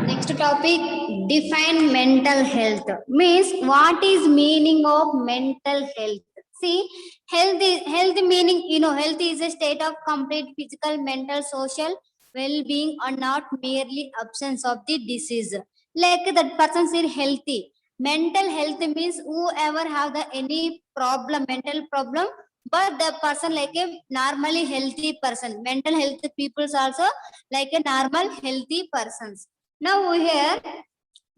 Next topic, define mental health. Means what is meaning of mental health? See, health meaning, health is a state of complete physical, mental, social well-being, or not merely absence of the disease. Like that person is healthy. Mental health means whoever have the any problem, mental problem, but the person like a normally healthy person. Mental health peoples also like a normal healthy persons. Now here,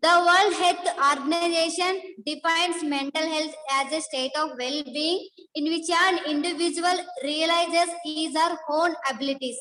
the World Health Organization defines mental health as a state of well-being in which an individual realizes his or own abilities.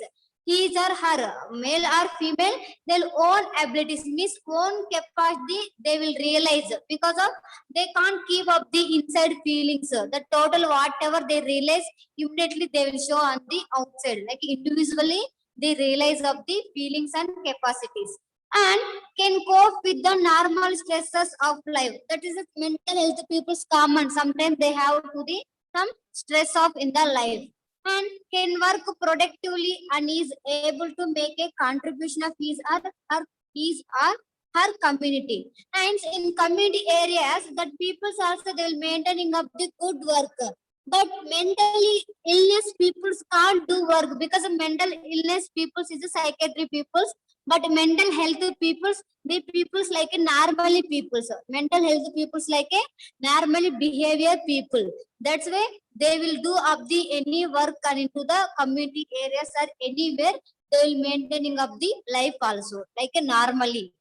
His or her, male or female, their own abilities, means own capacity, they will realize because of they can't keep up the inside feelings. The total whatever they realize, immediately they will show on the outside. Like individually, they realize of the feelings and capacities, and can cope with the normal stresses of life. That is mental health people's common. Sometimes they have to the some stress of in the life, and can work productively and is able to make a contribution of his or her community. And in community areas, that people's also they will maintaining up the good work. But mentally illness peoples can't do work because of mental illness peoples is a psychiatry peoples, but mental health peoples, the peoples like a normally peoples. Mental health peoples like a normally behavior people. That's why they will do up the any work and into the community areas or anywhere they will maintaining up the life also like a normally.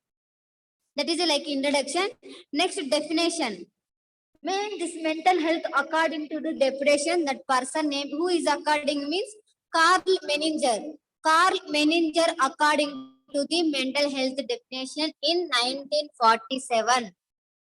That is a like introduction. Next definition. Man, this mental health according to the definition that person name who is according means Carl Menninger. Carl Menninger according to the mental health definition in 1947.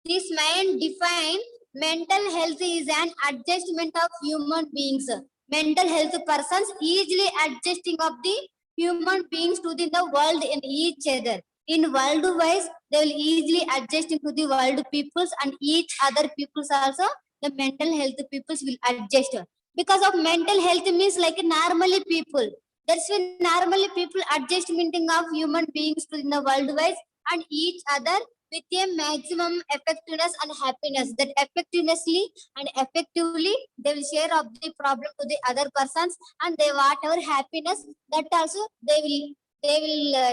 This man defined mental health is an adjustment of human beings. Mental health persons easily adjusting of the human beings to the world in each other. In world wise, they will easily adjust into the world peoples and each other peoples also. The mental health peoples will adjust because of mental health means like normally people. That's when normally people adjustmenting of human beings to in the worldwide and each other with a maximum effectiveness and happiness. That effectively and effectively they will share of the problem to the other persons, and they whatever happiness that also they will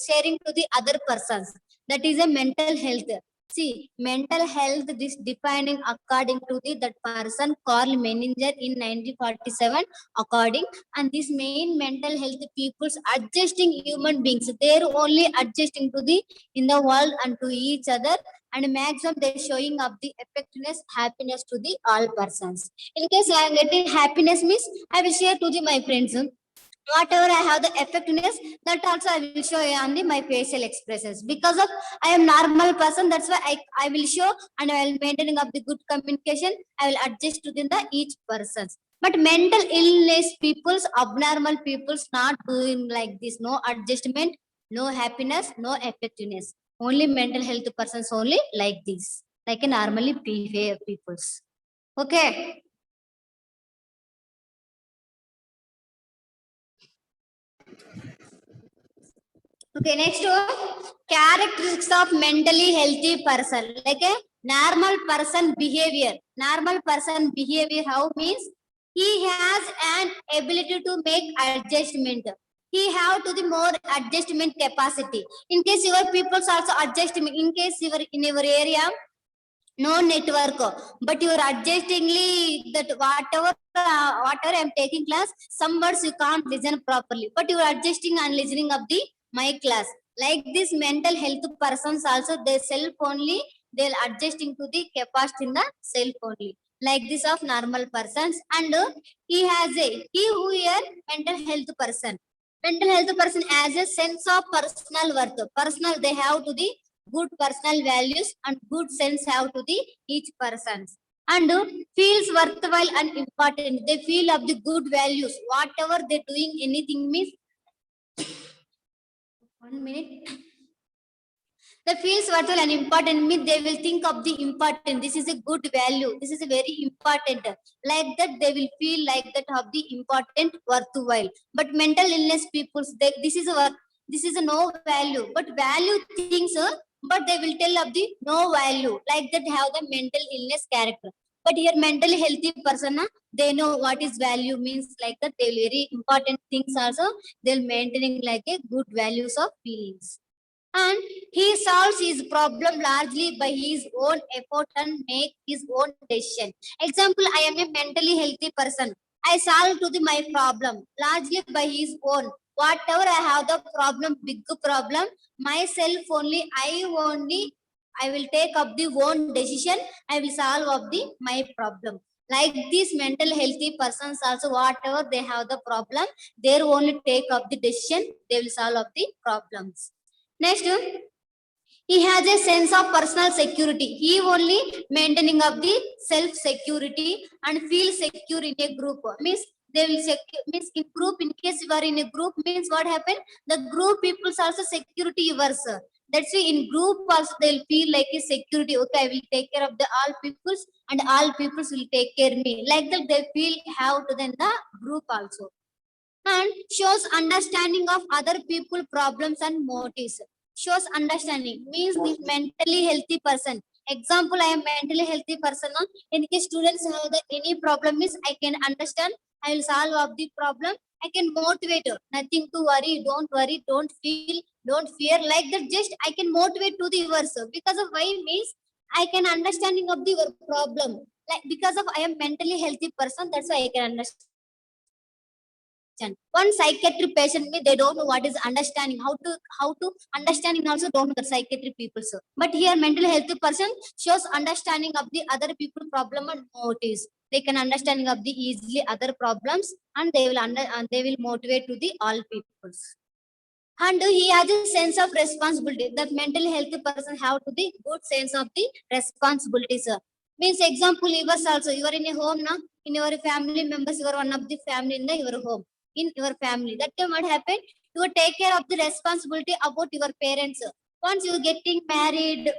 sharing to the other persons. That is a mental health. See, mental health this defining according to the that person Carl Menninger in 1947 according, and this main mental health people's adjusting human beings. They're only adjusting to the in the world and to each other, and maximum they're showing up the effectiveness happiness to the all persons. In case I am getting happiness means I will share to the my friends. Whatever I have the effectiveness, that also I will show on the my facial expressions. Because of I am normal person, that's why I will show, and I will maintaining up the good communication. I will adjust to the each persons. But mental illness people's, abnormal people's not doing like this. No adjustment, no happiness, no effectiveness. Only mental health persons only like this, like a normally people's. Okay. Okay, next one, characteristics of mentally healthy person. Like a normal person behavior. Normal person behavior, how means he has an ability to make adjustment. He have to the more adjustment capacity. In case your people's also adjustment. In case you are in your area no network, but you are adjustingly that whatever I'm taking class, some words you can't listen properly, but you are adjusting and listening of the my class. Like this mental health persons also they self only they'll adjusting to the capacity in the self only, like this of normal persons. And he who here mental health person, mental health person has a sense of personal worth, personal they have to the good personal values and good sense have to the each persons, and feels worthwhile and important. They feel of the good values whatever they're doing anything means 1 minute. They feels worthwhile and important means they will think of the important. This is a good value. This is a very important. Like that, they will feel like that of the important worthwhile. But mental illness people, this is a this is a no value. But value things, but they will tell of the no value. Like that, have the mental illness character. But here, mentally healthy person, they know what is value means. Like that, they will very important things also. They'll maintaining like a good values of feelings, and he solves his problem largely by his own effort and make his own decision. Example, I am a mentally healthy person. I solve to the my problem largely by his own. Whatever I have the problem, big problem, myself only, I will take up the own decision. I will solve of the my problem. Like these mental healthy persons also, whatever they have the problem, they only take up the decision. They will solve of the problems. Next, he has a sense of personal security. He only maintaining of the self security and feel secure in a group. Means they will secure, means in group. In case you are in a group, means what happened? The group people's also security yours. That's why in group also they'll feel like a security. Okay, I will take care of the all peoples and all peoples will take care of me. Like that they feel how to then the group also, and shows understanding of other people problems and motives. Shows understanding means the mentally healthy person. Example, I am mentally healthy person, in case students have the any problem is I can understand, I will solve of the problem, I can motivate her. Nothing to worry, don't feel, don't fear, like that. Just I can motivate to the yours because of why means I can understanding of the your problem, like because of I am mentally healthy person, that's why I can understand. One psychiatric patient me, they don't know what is understanding, how to understanding also don't know the psychiatric people, sir. But here mental health person shows understanding of the other people problem and motives. They can understanding of the easily other problems, and they will and they will motivate to the all peoples. And he has a sense of responsibility. That mental health person have to the good sense of the responsibility, sir. Means example, yours also, you are in a home now, in your family members, you are one of the family in the your home, in your family. That time what happened? You will take care of the responsibility about your parents. Once you getting married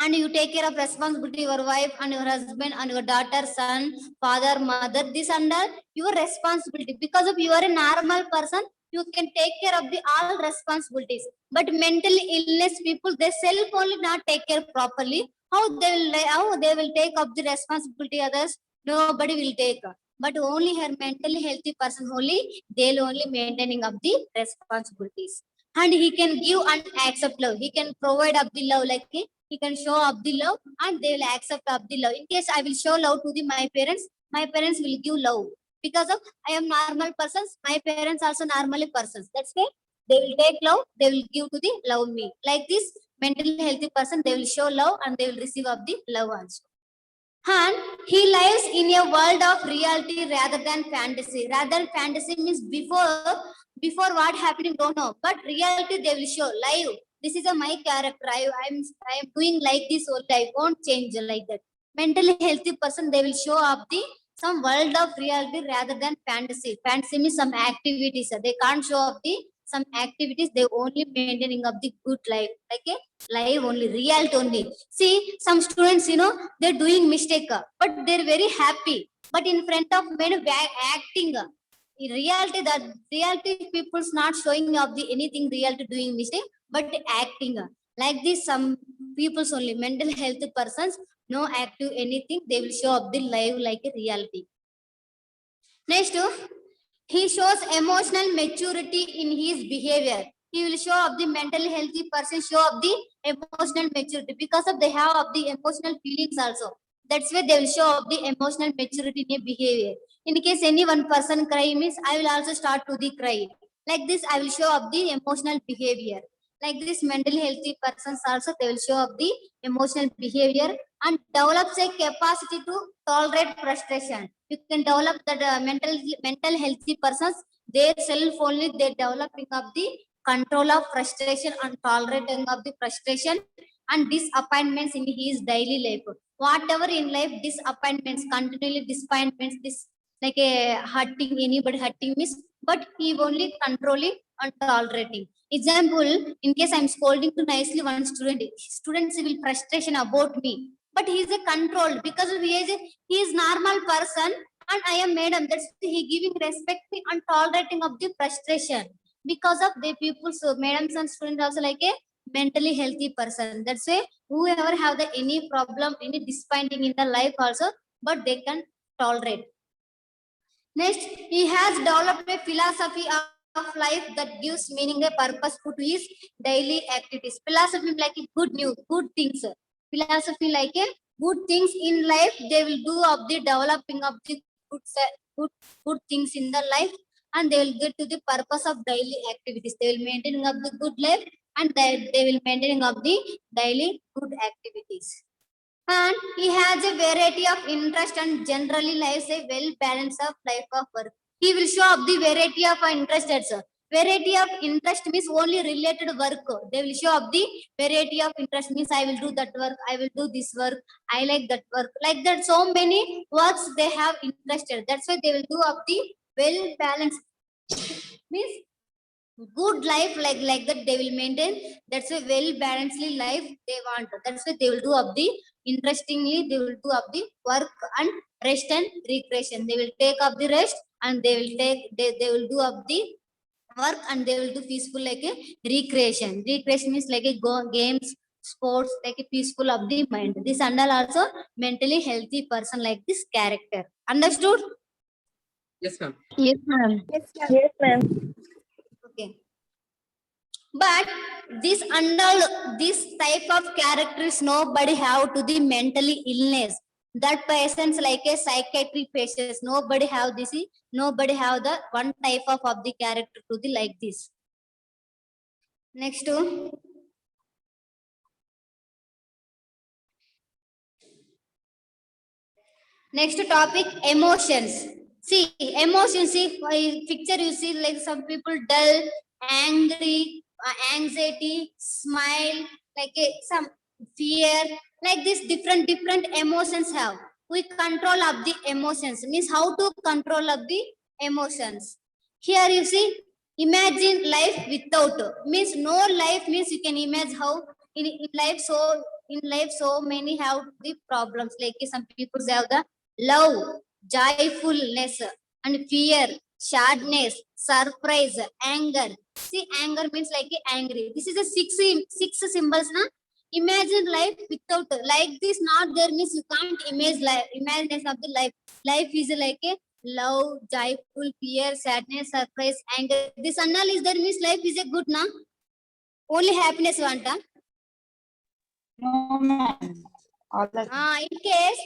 and you take care of responsibility, your wife and your husband and your daughter, son, father, mother, this under your responsibility. Because of you are a normal person, you can take care of the all responsibilities. But mental illness people, they self only not take care properly. How they will take up the responsibility others? Nobody will take. But only her mentally healthy person only, they'll only maintaining up the responsibilities. And he can give and accept love. He can provide up the love, like he can show up the love and they will accept up the love. In case I will show love to my parents will give love. Because of I am normal persons, my parents also normally persons. That's why they will take love, they will give to the love me. Like this, mentally healthy person, they will show love and they will receive of the love also. And he lives in a world of reality rather than fantasy. Rather fantasy means before what happening don't know, but reality they will show live. This is my character. I am doing like this only. I won't change like that. Mentally healthy person, they will show up the some world of reality rather than fantasy. Fantasy means some activities. They can't show up the some activities. They only maintaining of the good life, like a live only, reality only. See, some students, they're doing mistake, but they're very happy. But in front of many acting. In reality, that reality people's not showing up the anything real to doing mistake, but acting. Like this, some people's only mental health persons, no active anything, they will show up the live like a reality. Next, he shows emotional maturity in his behavior. He will show up the mentally healthy person, show up the emotional maturity because of they have of the emotional feelings also. That's why they will show up the emotional maturity in a behavior. In case any one person cry means I will also start to the cry. Like this, I will show up the emotional behavior. Like this, mentally healthy persons also they will show up the emotional behavior and develops a capacity to tolerate frustration. You can develop that mental healthy persons, their self only they developing of the control of frustration and tolerating of the frustration and disappointments in his daily life. Whatever in life, disappointments, continually disappointments, this like a hurting anybody hurting means, but he only controlling and tolerating. Example, in case I'm scolding to nicely one students will frustration about me, but he is a controlled because he is normal person and I am madam. That's he giving respect and tolerating of the frustration because of the people. So madams and students also like a mentally healthy person. That's why whoever have the any problem, any disappointing in the life also, but they can tolerate. Next, he has developed a philosophy of life that gives meaning a purpose to his daily activities. Philosophy like a good news, good things. Philosophy like a good things in life, they will do of the developing of the good, good, good things in the life and they will get to the purpose of daily activities. They will maintaining of the good life and they will maintaining of the daily good activities. And he has a variety of interest and generally lives a well balanced of life of work. He will show up the variety of interest also. Variety of interest means only related work. They will show up the variety of interest means I will do that work, I will do this work, I like that work. Like that, so many works they have interested. That's why they will do up the well balanced means good life like that they will maintain. That's a well balancedly life they want. That's why they will do up the interestingly, they will do up the work and rest and recreation. They will take up the rest and they will do up the work and they will do peaceful like a recreation means like a games, sports, like a peaceful of the mind. This and all also mentally healthy person like this character. Understood? Yes, ma'am. Yes, ma'am. Yes, ma'am. Okay. But this type of characters nobody have to the mentally illness. That patients like a psychiatric patients, nobody have this. Nobody have the one type of the character to the like this. Next topic, emotions. See, emotions. See, picture you see like some people dull, angry, anxiety, smile, like some fear, like this different emotions have. We control of the emotions means how to control of the emotions. Here you see, imagine life without means no life means you can imagine how in life so many have the problems like some people have the love, joyfulness, and fear, sadness, surprise, anger. See, anger means like angry. This is a six symbols, na? Imagine life without like this. Not there means you can't imagine life. Imagination of the life. Life is like a love, joyful, fear, sadness, surprise, anger. This annal is there means life is a good, na? Only happiness want, ah? No, ma'am. All the In case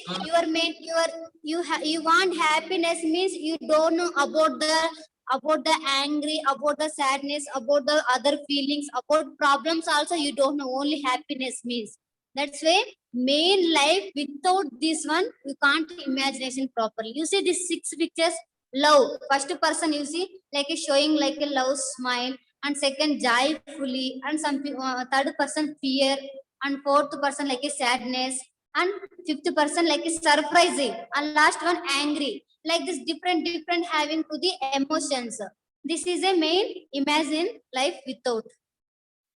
you want happiness means you don't know about the angry, about the sadness, about the other feelings, about problems also you don't know. Only happiness means. That's why main life without this one you can't imagination properly. You see these six pictures. Love, first person you see like a showing like a love smile, and second joyfully, and third person fear, and fourth person like a sadness, and fifth person like is surprising, and last one angry. Like this different having to the emotions. This is a main imagine life without.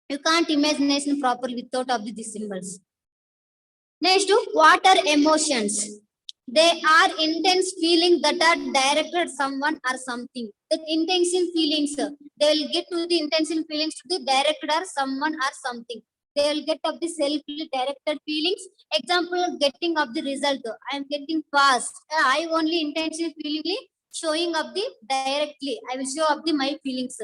You can't imagination properly without of these symbols. Next, what are emotions? They are intense feelings that are directed someone or something. The intention feelings, they will get to the intention feelings to the directed or someone or something. They will get of the self-directed feelings. Example, getting of the result. I am getting fast. I only intention feelingly showing up the directly. I will show up the my feelings.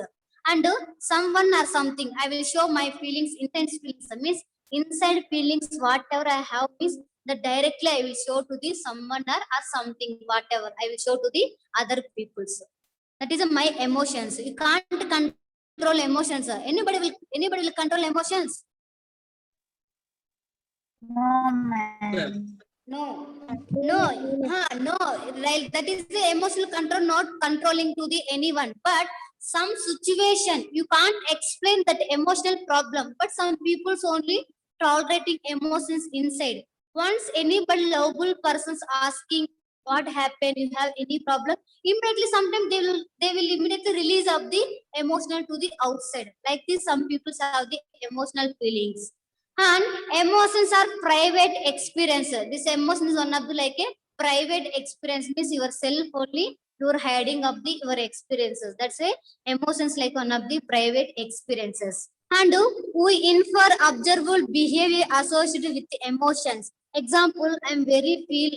And someone or something, I will show my feelings, intense feelings. Means inside feelings, whatever I have is that directly I will show to the someone or something, whatever I will show to the other peoples. That is my emotions. You can't control emotions. Anybody will control emotions? no, ma'am. No, no. Right. That is the emotional control, not controlling to the anyone. But some situation you can't explain that emotional problem. But some people's only tolerating emotions inside. Once anybody lovable persons asking what happened, you have any problem, immediately sometimes they will immediately release of the emotional to the outside. Like this, some people have the emotional feelings. And emotions are private experience. This emotion is one of the like a private experience, means yourself only you're hiding of the your experiences. That's why emotions like one of the private experiences. And we infer observable behavior associated with emotions. Example, I'm very feel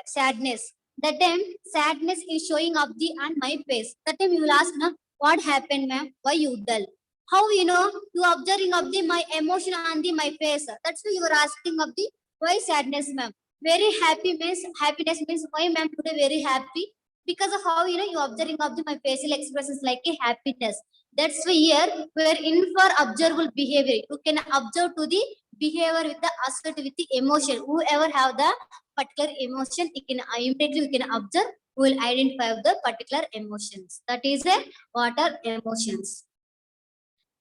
sadness. That time sadness is showing up the on my face. That time you will ask, na, what happened, ma'am? Why you dull? How you know you observing of the my emotion on the my face? That's why you are asking of the why sadness, ma'am. Very happy means happiness means why, ma'am, today very happy, because of how you know you observing of the my facial expressions like a happiness. That's why here we are in for observable behavior. You can observe to the behavior with the associated with the emotion. Whoever have the particular emotion, you can immediately we can observe. We will identify the particular emotions. That is a what are emotions.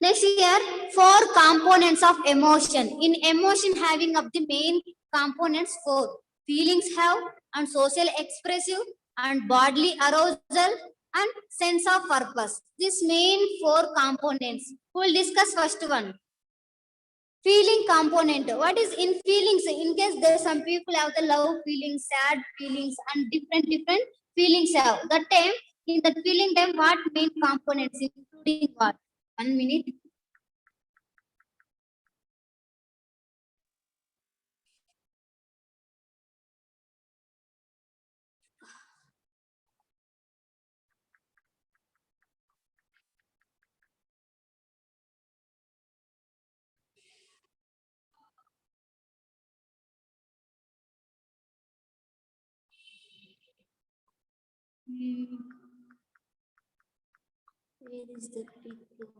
Next here, four components of emotion. In emotion having of the main components four. Feelings have and social expressive and bodily arousal and sense of purpose. This main four components. We will discuss first one. Feeling component. What is in feelings? In case there some people have the love feelings, sad feelings, and different feelings have. That time in that feeling time, what main components including what? 1 minute. Where is the people?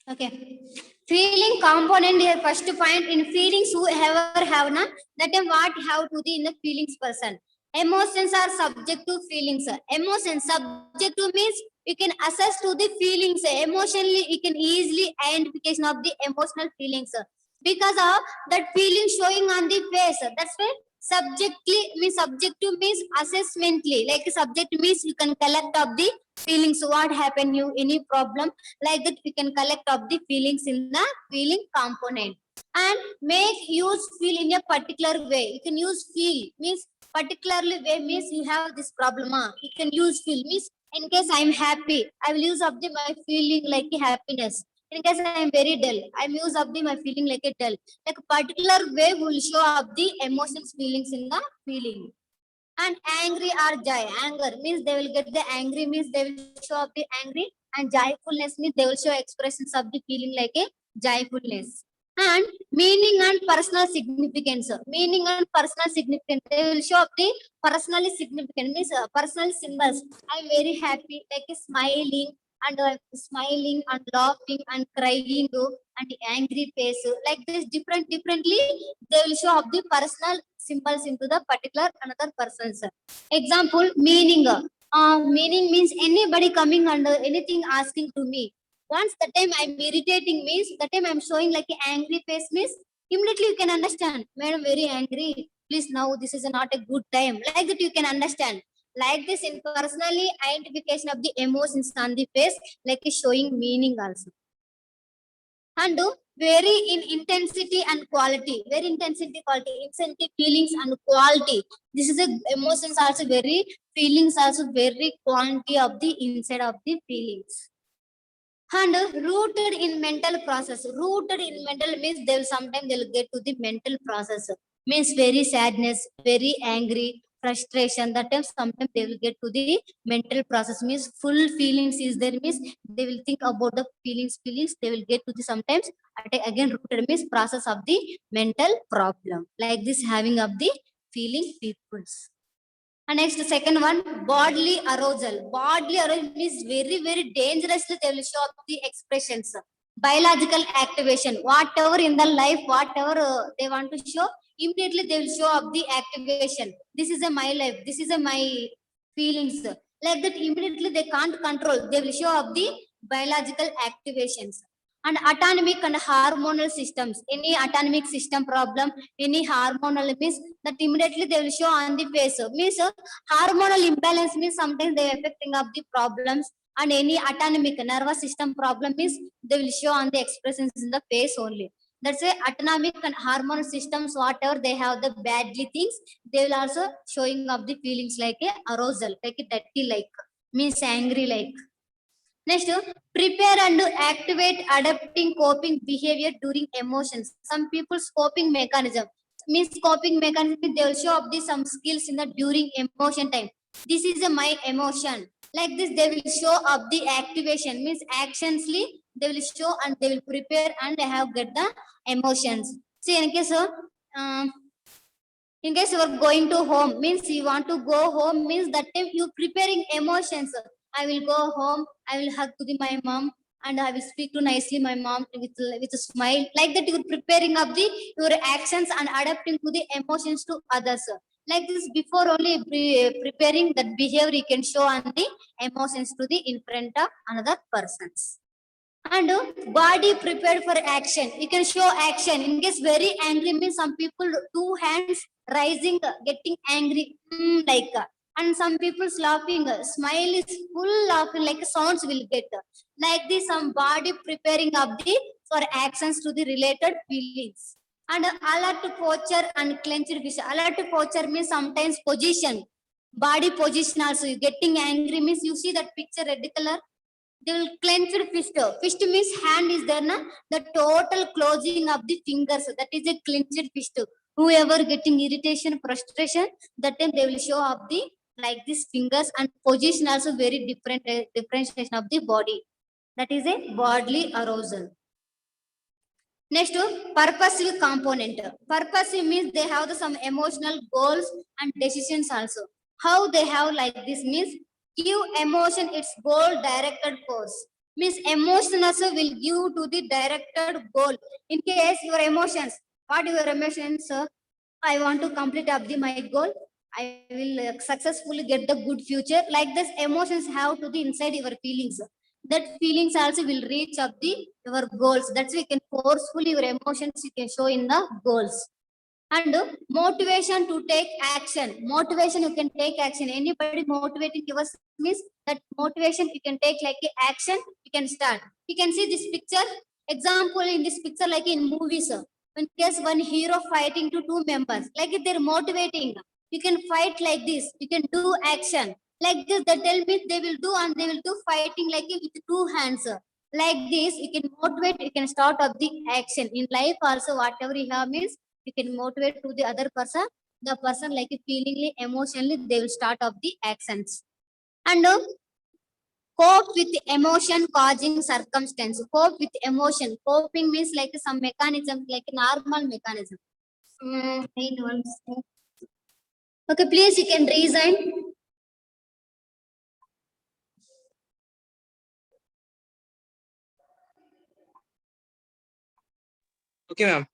Okay. Feeling component here, first point in feelings, whoever have na, that time what have to the in the feelings person. Emotions are subject to feelings. Emotions subject to means you can assess to the feelings. Emotionally, you can easily identification of the emotional feelings. because of that feeling showing on the face. That's why subjectively means subjective means assessmently. Like subject means you can collect up the feelings. What happened you any problem like that we can collect up the feelings in the feeling component and make use feel in a particular way. You can use feel means particularly way means you have this problem. You can use feel means in case I'm happy, I will use up the my feeling like a happiness. In case I am very dull, I'm use up the my feeling like a dull. Like a particular way will show up the emotions feelings in the feeling. And angry or joy. Anger means they will get the angry means they will show up the angry and joyfulness means they will show expressions of the feeling like a joyfulness. And meaning and personal significance. Meaning and personal significance. They will show up the personally significant means personal symbols. I'm very happy, like a smiling and laughing and crying and the angry face. Like this differently they will show up the personal symbols into the particular another person's. Example, meaning. Meaning means anybody coming under anything asking to me. Once the time I'm irritating means the time I'm showing like an angry face means immediately you can understand. Madam, very angry. Please now this is not a good time. Like that you can understand. Like this in personally identification of the emotions on the face, like is showing meaning also. And vary in intensity and quality. Very intensity, quality, intensity, feelings and quality. This is a emotions also very, feelings also very quantity of the inside of the feelings. And rooted in mental process. Rooted in mental means they will sometimes they'll get to the mental process. Means very sadness, very angry, frustration. That time sometimes they will get to the mental process. Means full feelings is there means they will think about the feelings. They will get to the sometimes again rooted means process of the mental problem. Like this having of the feeling peoples. And next, second one, bodily arousal. Bodily arousal means very dangerously they will show up the expressions. Biological activation. Whatever in the life, whatever they want to show, immediately they will show up the activation. This is a my life. This is a my feelings. Like that, immediately they can't control. They will show up the biological activations. And autonomic and hormonal systems. Any autonomic system problem, any hormonal means that immediately they will show on the face. Means hormonal imbalance means sometimes they are affecting of the problems and any autonomic nervous system problem is they will show on the expressions in the face only. That's why autonomic and hormonal systems, whatever they have the badly things, they will also showing of the feelings like a arousal, like a dirty like, means angry like. Next, prepare and activate adapting coping behavior during emotions. Some people's coping mechanism means coping mechanism they will show up the some skills in the during emotion time. This is a my emotion. Like this, they will show up the activation means actionsly they will show and they will prepare and they have get the emotions. See in case you are going to home means you want to go home means that time you preparing emotions. I will go home, I will hug to my mom and I will speak to nicely my mom with a smile. Like that you're preparing up the your actions and adapting to the emotions to others. Like this before only preparing that behavior you can show on the emotions to the in front of another persons. And body prepared for action. You can show action. In case very angry means some people two hands rising, getting angry, like. And some people's laughing, smile is full laughing, like sounds will get. Like this, some body preparing up the for actions to the related feelings. And alert posture and clenched fist. Alert posture means sometimes position, body position also. You getting angry means you see that picture red color they will clench fist. Fist means hand is there, na? The total closing of the fingers. That is a clenched fist. Whoever getting irritation, frustration, that time they will show up the like these fingers and position also very different differentiation of the body. That is a bodily arousal. Next, purposive component. Purposive means they have some emotional goals and decisions also. How they have like this means give emotion its goal directed course. Means emotion also will give to the directed goal. In case your emotions, what your emotions, sir? I want to complete up the my goal. I will successfully get the good future. Like this, emotions have to the inside your feelings. that feelings also will reach up the your goals. That's why you can forcefully your emotions you can show in the goals. And motivation to take action. Motivation you can take action. Anybody motivating yours means that motivation you can take like a action. You can start. You can see this picture. Example in this picture, like in movies, when case one hero fighting to two members, like if they're motivating. You can fight like this. You can do action like this. They tell me they will do, and they will do fighting like with two hands. Like this, you can motivate. You can start up the action in life also. Whatever you have means you can motivate to the other person. The person like feelingly, emotionally, they will start up the actions. And cope with emotion causing circumstance. Cope with emotion. Coping means like some mechanism, like a normal mechanism. Wait one second. Okay, please you can resign. Okay, ma'am.